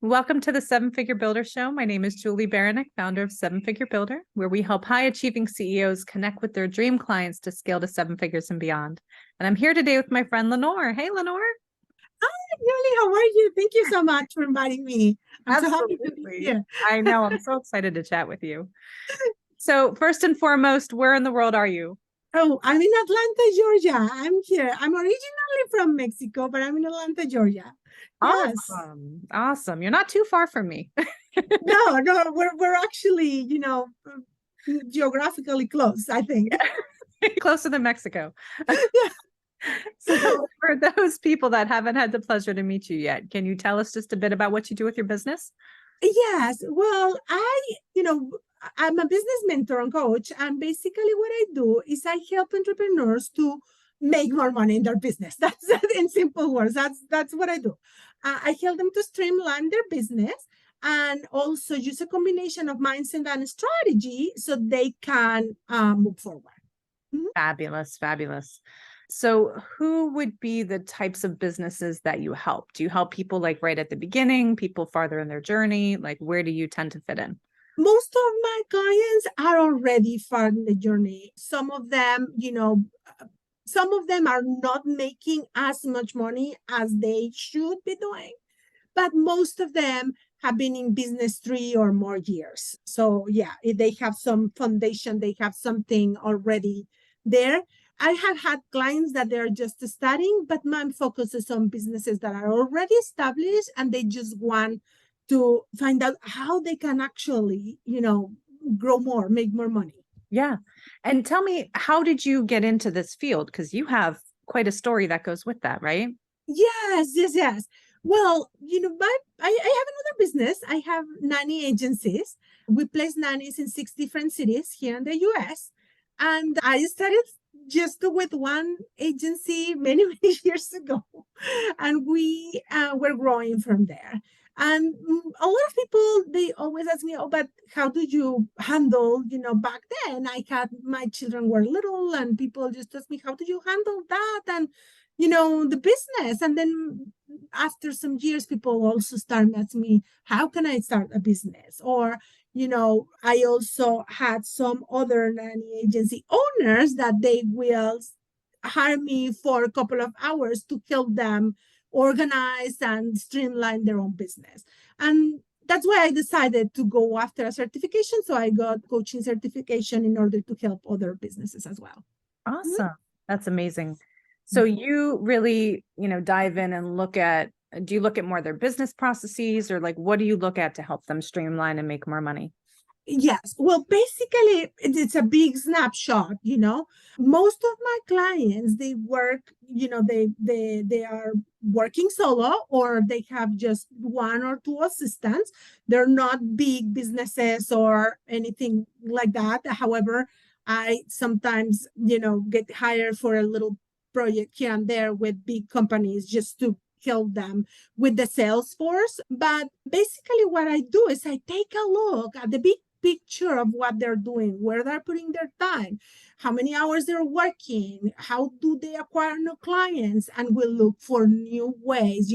Welcome to the Seven Figure Builder Show. My name is Julie Baranek, founder of Seven Figure Builder, where we help high achieving CEOs connect with their dream clients to scale to seven figures and beyond. And I'm here today with my friend Leonor. Hey, Leonor. Hi, Julie, how are you? Thank you so much for inviting me. I'm so happy to be Absolutely. here. I know. I'm so excited to chat with you. So, first and foremost, where in the world are you? Oh, I'm in Atlanta, Georgia. I'm here. I'm originally from Mexico, but I'm in Atlanta, Georgia. Yes. Awesome. Awesome. You're not too far from me. No, we're actually, geographically close, I think. Closer than Mexico. Yeah. So, for those people that haven't had the pleasure to meet you yet, can you tell us just a bit about what you do with your business? Yes. Well, I'm a business mentor and coach, and basically what I do is I help entrepreneurs to make more money in their business. That's in simple words. That's what I do. I help them to streamline their business and also use a combination of mindset and strategy so they can move forward. Mhm. Fabulous, fabulous. So, who would be the types of businesses that you help? Do you help people like right at the beginning, people farther in their journey? Like, where do you tend to fit in? Most of my clients are already far in the journey. Some of them are not making as much money as they should be doing, but most of them have been in business 3 or more years. So, yeah, they have some foundation, they have something already there. I have had clients that they're just starting, but my focus is on businesses that are already established and they just want to find out how they can actually, grow more, make more money. Yeah. And tell me, how did you get into this field? Because you have quite a story that goes with that, right? Yes. Well, I have another business. I have nanny agencies. We place nannies in 6 different cities here in the US. And I started just with one agency many, many years ago. And we were growing from there. And a lot of people, they always ask me, oh, but how did you handle, back then I had, my children were little and people just ask me, how did you handle that? And the business. And then after some years, people also start asking me, how can I start a business? Or, I also had some other nanny agency owners that they will hire me for a couple of hours to help them organize and streamline their own business. And that's why I decided to go after a certification. So I got coaching certification in order to help other businesses as well. Awesome. That's amazing. So you really, dive in and do you look at more their business processes or like what do you look at to help them streamline and make more money? Yes. Well, basically, it's a big snapshot. Most of my clients, they work, they are working solo or they have just one or two assistants. They're not big businesses or anything like that. However, I sometimes, get hired for a little project here and there with big companies just to help them with the sales force. But basically, what I do is I take a look at the big picture of what they're doing, where they're putting their time, how many hours they're working, how do they acquire new clients, and we look for new ways,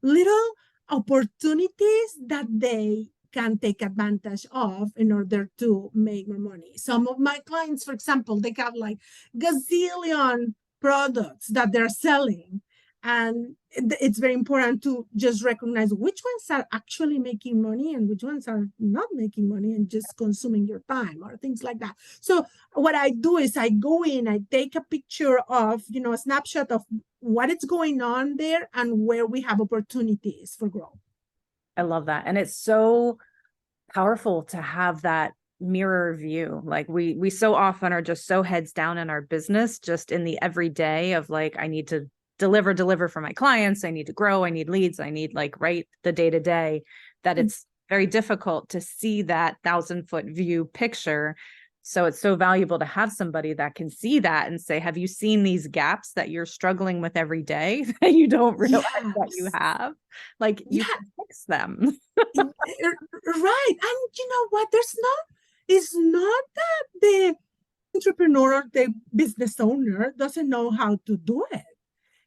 little opportunities that they can take advantage of in order to make more money. Some of my clients, for example, they have like gazillion products that they're selling, and it's very important to just recognize which ones are actually making money and which ones are not making money and just consuming your time or things like that. So what I do is I go in, I take a picture of, a snapshot of what is going on there and where we have opportunities for growth. I love that. And it's so powerful to have that mirror view. Like we so often are just so heads down in our business, just in the everyday of like, I need to deliver for my clients. I need to grow. I need leads. I need like right the day to day, that it's very difficult to see that 1,000-foot view picture. So it's so valuable to have somebody that can see that and say, have you seen these gaps that you're struggling with every day that you don't realize that you Yes. have? Like you Yeah. can fix them. Right. And you know what? It's not that the entrepreneur or the business owner doesn't know how to do it.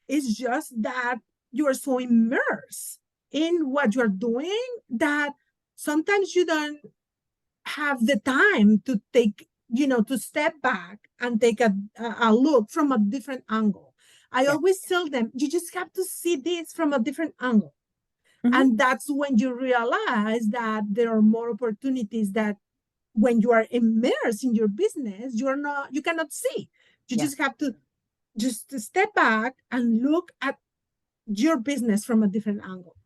It's just that you are so immersed in what you're doing that sometimes you don't have the time to take, to step back and take a look from a different angle. I Yeah. always tell them, you just have to see this from a different angle. Mhm. And that's when you realize that there are more opportunities that when you are immersed in your business, you cannot see. You Yeah, just have to just step back and look at your business from a different angle.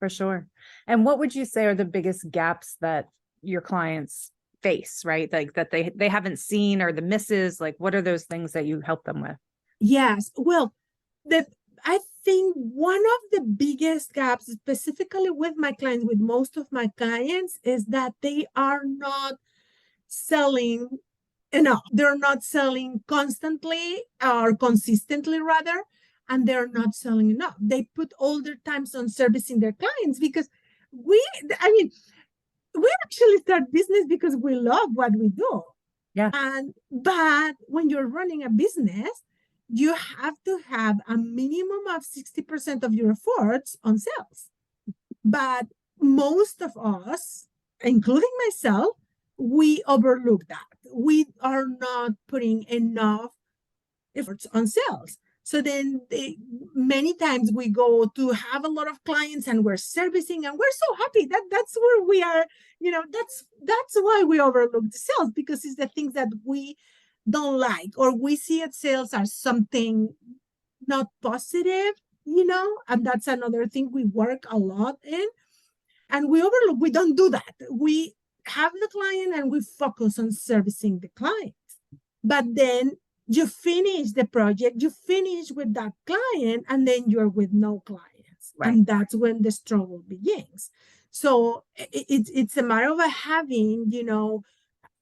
for sure. And what would you say are the biggest gaps that your clients face, right? Like that they haven't seen, or the misses, like what are those things that you help them with? Yes. Well, the I think one of the biggest gaps, specifically with my clients, with most of my clients, is that they are not selling enough. They're not selling constantly or consistently, rather, and they're not selling enough. They put all their times on servicing their clients because I mean, we actually start business because we love what we do. Yeah. But when you're running a business, you have to have a minimum of 60% of your efforts on sales. But most of us, including myself, we overlook that. We are not putting enough efforts on sales. So then many times we go to have a lot of clients and we're servicing and we're so happy that that's where we are, that's why we overlook the sales, because it's the things that we don't like, or we see at sales as something not positive, and that's another thing we work a lot in. And we overlook, we don't do that. We have the client and we focus on servicing the client. But then you finish the project, you finish with that client, and then you're with no clients. Right. And that's when the struggle begins. So it's a matter of having,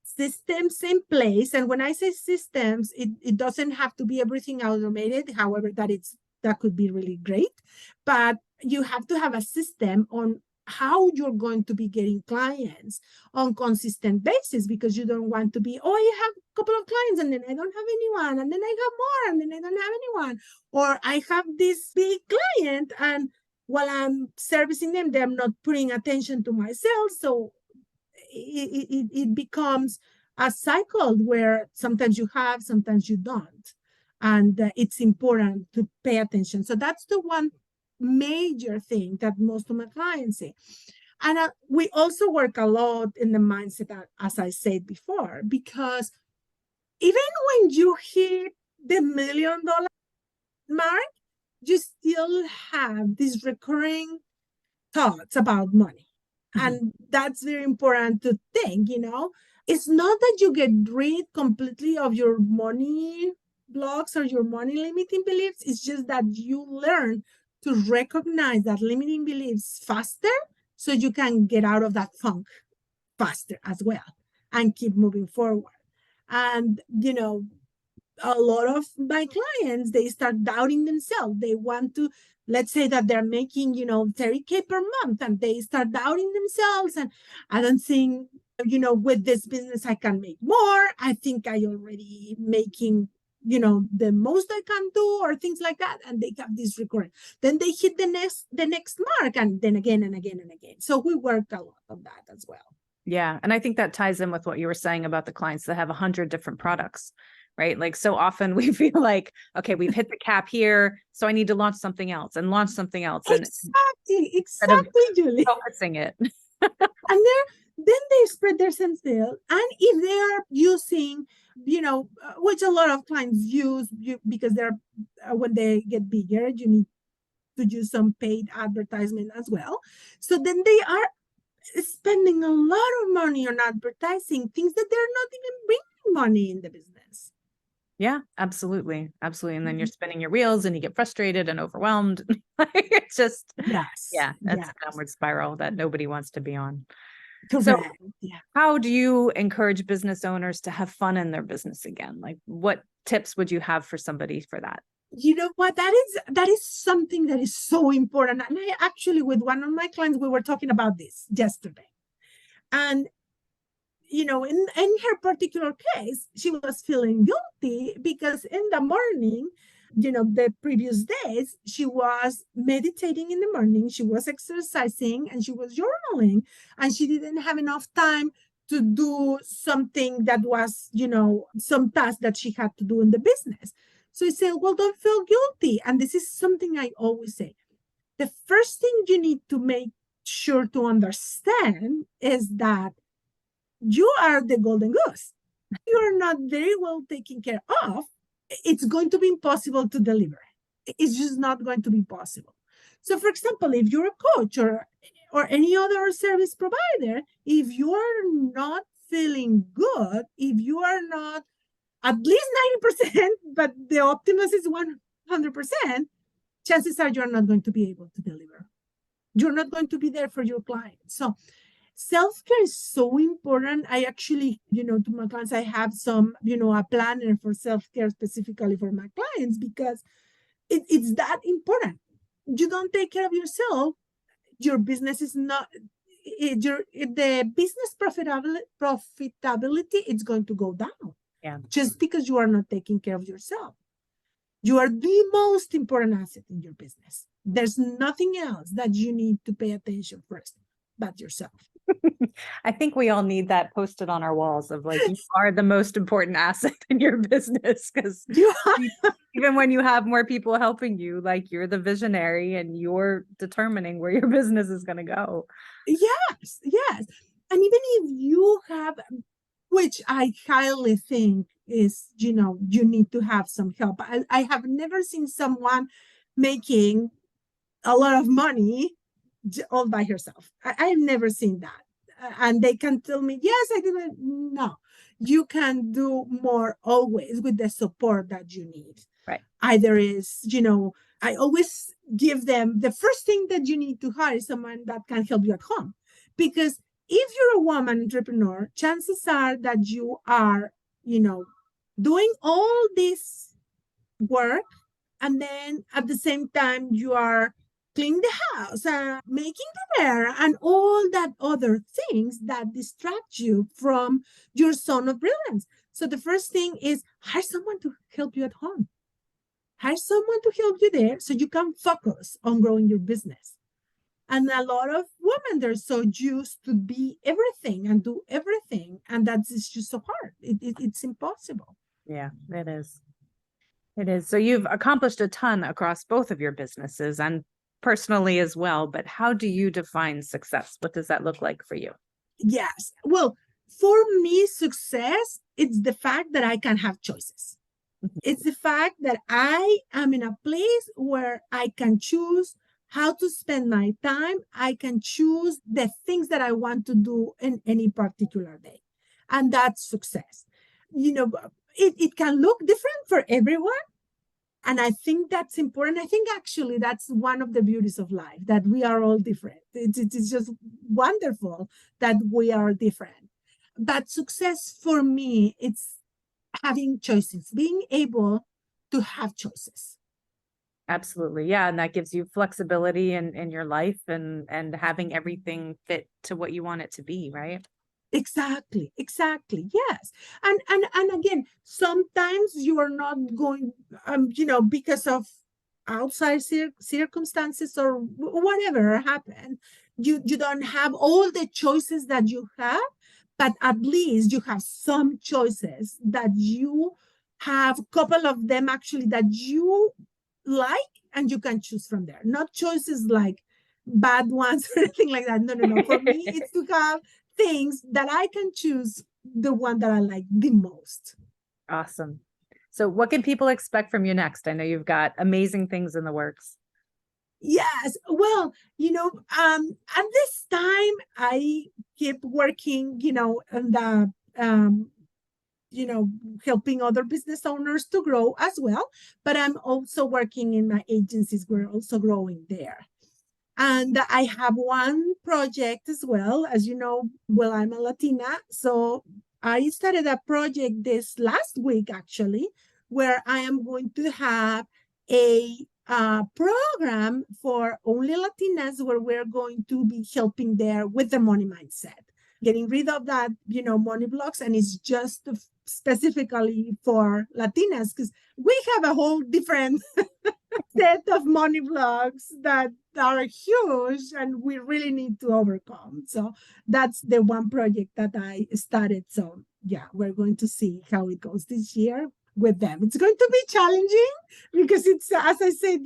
systems in place. And when I say systems, it doesn't have to be everything automated. However, that could be really great. But you have to have a system on how you're going to be getting clients on consistent basis, because you don't want to be, oh, I have a couple of clients and then I don't have anyone, and then I have more and then I don't have anyone, or I have this big client and while I'm servicing them, they're not putting attention to my sales. So it becomes a cycle where sometimes you have, sometimes you don't. And it's important to pay attention. So that's the one major thing that most of my clients say. And we also work a lot in the mindset, as I said before, because even when you hit the $1 million mark, you still have these recurring thoughts about money. And that's very important to think, It's not that you get rid completely of your money blocks or your money limiting beliefs. It's just that you learn to recognize that limiting beliefs faster so you can get out of that funk faster as well and keep moving forward. And, a lot of my clients, they start doubting themselves. They want to, let's say that they're making, 30K per month, and they start doubting themselves. And I don't think, with this business, I can make more. I think I already making, the most I can do, or things like that. And they have this recurrent. Then they hit the next mark, and then again and again and again. So we work a lot on that as well. Yeah. And I think that ties in with what you were saying about the clients that have 100 different products, right? Like so often we feel like, okay, we've hit the cap here, so I need to launch something else and launch something else. And instead of Exactly, Julie. focusing it. And then they spread their sense sale. And if they are using, which a lot of clients use, because they're when they get bigger, you need to use some paid advertisement as well. So then they are spending a lot of money on advertising things that they're not even bringing money in the business. Yeah, absolutely. Absolutely. And then you're spinning your wheels and you get frustrated and overwhelmed. It's just, Yes. yeah, that's Yes. a downward spiral that nobody wants to be on. Correct. So Yeah. how do you encourage business owners to have fun in their business again? Like what tips would you have for somebody for that? You know what? That is something that is so important. And I actually, with one of my clients, we were talking about this yesterday. And in her particular case, she was feeling guilty because in the morning, the previous days, she was meditating in the morning, she was exercising, and she was journaling, and she didn't have enough time to do something that was, some task that she had to do in the business. So I said, well, don't feel guilty. And this is something I always say. The first thing you need to make sure to understand is that you are the golden goose. You're not very well taken care of, it's going to be impossible to deliver. It's just not going to be possible. So, for example, if you're a coach or any other service provider, if you are not feeling good, if you are not at least 90%, but the optimus is 100%, chances are you're not going to be able to deliver. You're not going to be there for your client. So self-care is so important. I actually, to my clients, I have some, a planner for self-care specifically for my clients because it's that important. You don't take care of yourself, your business is not, the business profitability is going to go down. Yeah. Just because you are not taking care of yourself. You are the most important asset in your business. There's nothing else that you need to pay attention first but yourself. I think we all need that posted on our walls of like, you are the most important asset in your business, because even when you have more people helping you, like you're the visionary and you're determining where your business is going to go. Yes. And even if you have, which I highly think is, you need to have some help. I have never seen someone making a lot of money all by herself. I've never seen that. And they can tell me, yes, I didn't. No, you can do more always with the support that you need. Right. Either is, I always give them the first thing that you need to hire is someone that can help you at home. Because if you're a woman entrepreneur, chances are that you are, doing all this work, and then at the same time you are cleaning the house, making dinner, and all that other things that distract you from your zone of brilliance. So the first thing is hire someone to help you at home. Hire someone to help you there so you can focus on growing your business. And a lot of women, they're so used to be everything and do everything. And that's just so hard. It's impossible. Yeah, it is. It is. So you've accomplished a ton across both of your businesses and personally as well. But how do you define success? What does that look like for you? Yes. Well, for me, success, it's the fact that I can have choices. It's the fact that I am in a place where I can choose how to spend my time. I can choose the things that I want to do in any particular day. And that's success. It can look different for everyone. And I think that's important. I think actually that's one of the beauties of life, that we are all different. It's just wonderful that we are different. But success for me, it's having choices, being able to have choices. Absolutely. Yeah. And that gives you flexibility in your life and having everything fit to what you want it to be, right? Exactly. Yes. And again, sometimes you are not going, because of outside circumstances or whatever happened, you don't have all the choices that you have, but at least you have some choices that you have, a couple of them actually that you like, and you can choose from there. Not choices like bad ones or anything like that. No. For me, it's to have things that I can choose the one that I like the most. Awesome. So what can people expect from you next? I know you've got amazing things in the works. Yes. Well, at this time I keep working, and helping other business owners to grow as well. But I'm also working in my agencies. We're also growing there. And I have one project as well. As you know, well, I'm a Latina. So I started a project this last week, actually, where I am going to have a program for only Latinas where we're going to be helping there with the money mindset. getting rid of that, money blocks, and it's just specifically for Latinas, because we have a whole different set of money blocks that are huge and we really need to overcome. So that's the one project that I started. So yeah, we're going to see how it goes this year with them. It's going to be challenging because it's, as I said,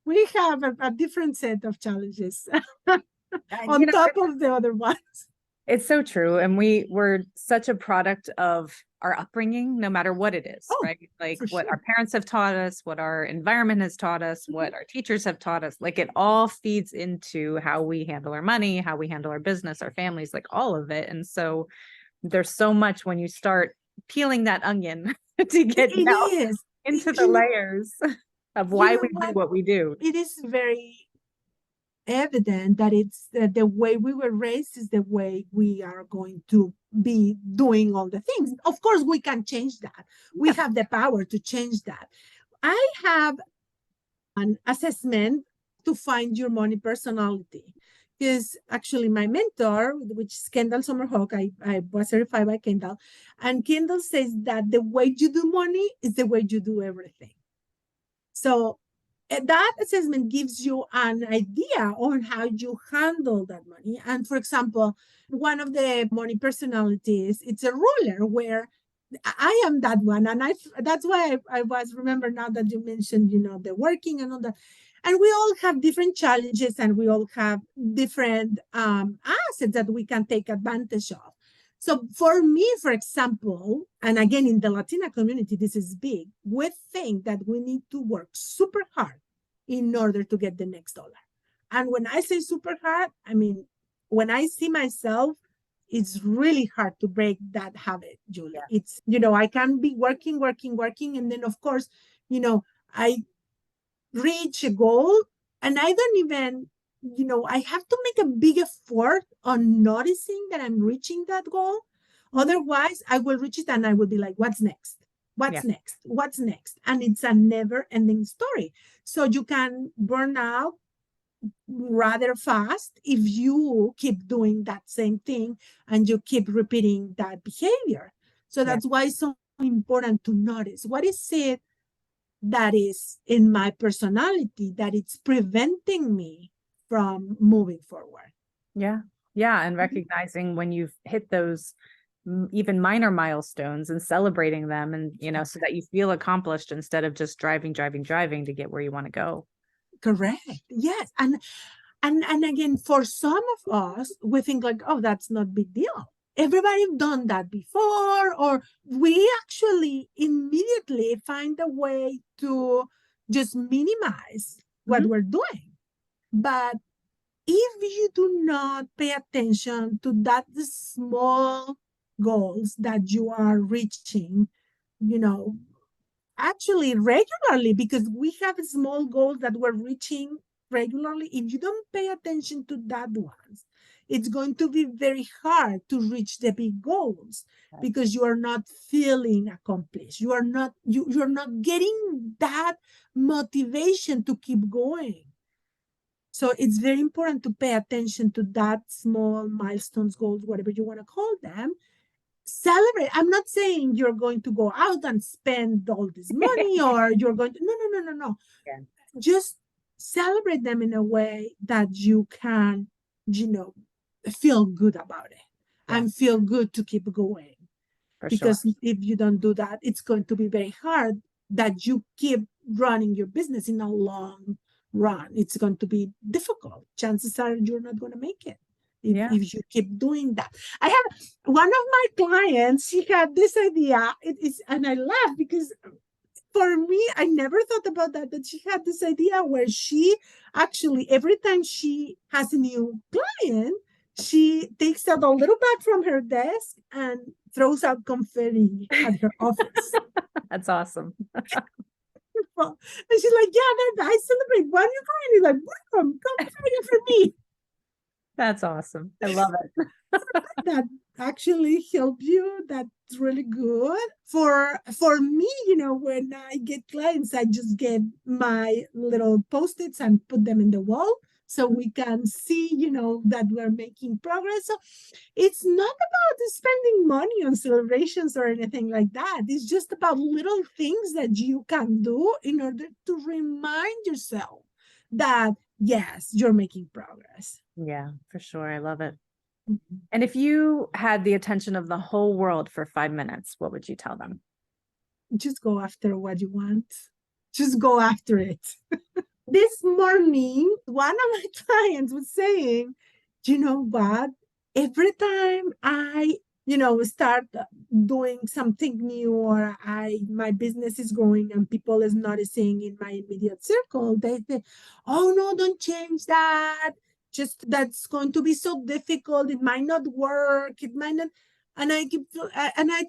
we have a different set of challenges on top of the other ones. It's so true. And we're such a product of our upbringing, no matter what it is, right? Like what our parents have taught us, what our environment has taught us, what our teachers have taught us. Like it all feeds into how we handle our money, how we handle our business, our families, like all of it. And so there's so much when you start peeling that onion to get down into the layers of why we do what we do. It is very evident that it's the way we were raised is the way we are going to be doing all the things. Of course, we can change that. We have the power to change that. I have an assessment to find your money personality. Because actually my mentor, which is Kendall Summerhawk, I was certified by Kendall, and Kendall says that the way you do money is the way you do everything. So that assessment gives you an idea on how you handle that money. And for example, one of the money personalities, it's a ruler, where I am that one. And that's why I was, remember now that you mentioned, the working and all that. And we all have different challenges and we all have different assets that we can take advantage of. So for me, for example, and again, in the Latina community, this is big. We think that we need to work super hard in order to get the next dollar. And when I say super hard, I mean, when I see myself, it's really hard to break that habit, Julie. Yeah. It's, I can be working. And then, of course, I reach a goal and I don't even, I have to make a big effort on noticing that I'm reaching that goal. Otherwise, I will reach it and I will be like, what's next? What's next? What's next? And it's a never ending story. So you can burn out rather fast if you keep doing that same thing and you keep repeating that behavior. So that's why it's so important to notice what is it that is in my personality that it's preventing me from moving forward. Yeah. And recognizing when you've hit those even minor milestones and celebrating them, and so that you feel accomplished instead of just driving to get where you want to go. Correct. Yes. And again, for some of us, we think like, oh, that's not a big deal. Everybody done that before, or we actually immediately find a way to just minimize what we're doing. But if you do not pay attention to that small goals that you are reaching, actually regularly, because we have small goals that we're reaching regularly. If you don't pay attention to that ones, it's going to be very hard to reach the big goals because you are not feeling accomplished. You're not getting that motivation to keep going. So it's very important to pay attention to that small milestones, goals, whatever you want to call them. Celebrate. I'm not saying you're going to go out and spend all this money or you're going to, no. Yeah. Just celebrate them in a way that you can, feel good about it and feel good to keep going. Because if you don't do that, it's going to be very hard that you keep running your business in a long run. It's going to be difficult. Chances are you're not going to make it if you keep doing that. I have one of my clients, she had this idea, and I laugh because for me, I never thought about that she had this idea where she actually, every time she has a new client, she takes out a little bag from her desk and throws out confetti at her office. That's awesome. And she's like, I celebrate one new client. He's like, welcome, confetti for me. That's awesome. I love it. That actually help you. That's really good. For me, when I get clients, I just get my little Post-its and put them in the wall so we can see, that we're making progress. So it's not about spending money on celebrations or anything like that. It's just about little things that you can do in order to remind yourself that, yes, you're making progress. Yeah, for sure. I love it. Mhm. And if you had the attention of the whole world for 5 minutes, what would you tell them? Just go after what you want. Just go after it. This morning, one of my clients was saying, you know what? Every time I, start doing something new, or my business is growing and people is noticing in my immediate circle, they say, oh no, don't change that. Just that's going to be so difficult. It might not work. It might not. And I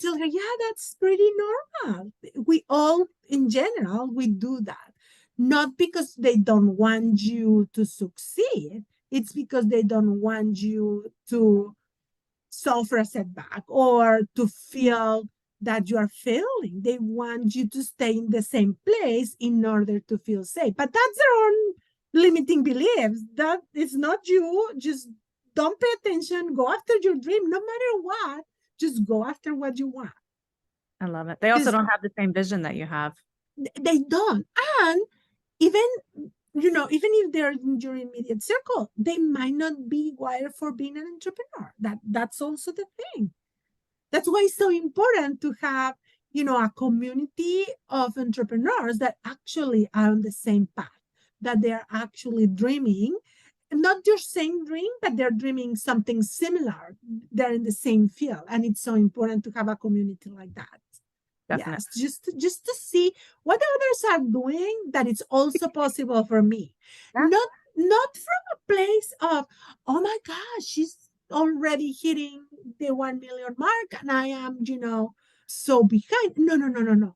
tell her, yeah, that's pretty normal. We all, in general, we do that, not because they don't want you to succeed. It's because they don't want you to suffer a setback or to feel that you are failing. They want you to stay in the same place in order to feel safe. But that's their own limiting beliefs. That is not you. Just don't pay attention. Go after your dream, no matter what. Just go after what you want. I love it. They also Because don't have the same vision that you have. they don't. And even even if they're in your immediate circle, they might not be wired for being an entrepreneur. That's also the thing. That's why it's so important to have a community of entrepreneurs that actually are on the same path, that they are actually dreaming, not your same dream, but they're dreaming something similar. They're in the same field, and it's so important to have a community like that. Definitely. Yes, just to see what others are doing, that it's also possible for me. Yeah. Not from a place of, oh my gosh, she's already hitting the 1 million mark and I am, so behind. No, no, no, no, no.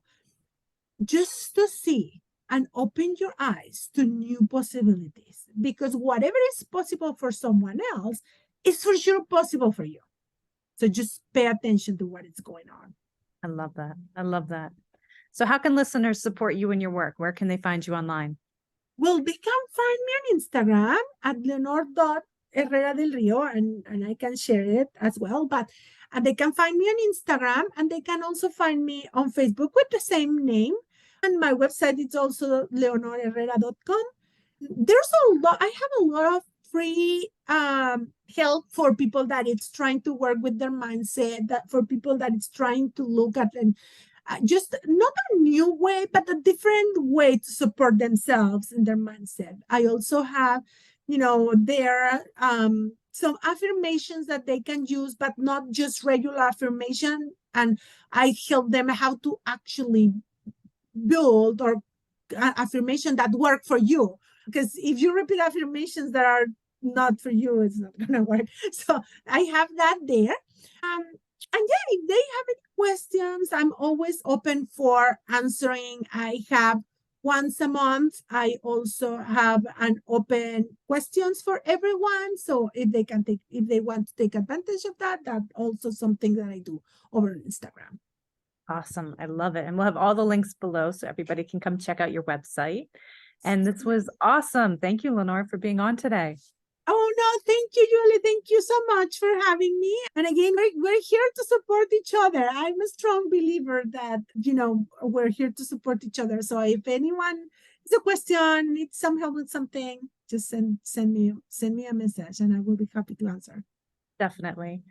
Just to see and open your eyes to new possibilities, because whatever is possible for someone else is for sure possible for you. So just pay attention to what is going on. I love that. I love that. So how can listeners support you in your work? Where can they find you online? Well, they can find me on Instagram at Leonor.Herrera del Rio, and I can share it as well. But they can find me on Instagram, and they can also find me on Facebook with the same name. And my website is also leonorherrera.com. There's a lot, I have a lot of free help for people that it's trying to work with their mindset, that for people that it's trying to look at and just not a new way, but a different way to support themselves in their mindset. I also have, there some affirmations that they can use, but not just regular affirmation. And I help them how to actually build or affirmation that work for you. Because if you repeat affirmations that are not for you, it's not gonna work. So I have that there. And yeah, if they have any questions, I'm always open for answering. I have once a month, I also have an open questions for everyone. So if they want to take advantage of that, that's also something that I do over on Instagram. Awesome. I love it. And we'll have all the links below so everybody can come check out your website. And this was awesome. Thank you, Lenore, for being on today. Oh, no, thank you, Julie. Thank you so much for having me. And again, we're here to support each other. I'm a strong believer that, we're here to support each other. So if anyone has a question, needs some help with something, just send me a message and I will be happy to answer. Definitely.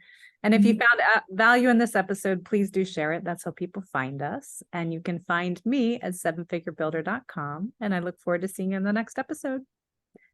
And if you found value in this episode, please do share it. That's how people find us. And you can find me at sevenfigurebuilder.com. And I look forward to seeing you in the next episode.